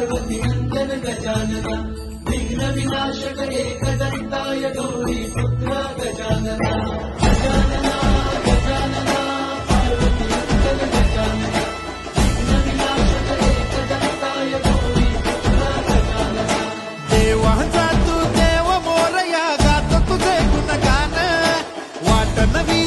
पार्वती नंदन गजानना विघ्न विनाशक एकदंताय गौरी पुत्र गजानना गजानना गजानना पार्वती नंदन गजानना विघ्न विनाशक एकदंताय गौरी पुत्र गजानना देवाचा तू देव मोरया गात तुझे गुणगान वाट नवी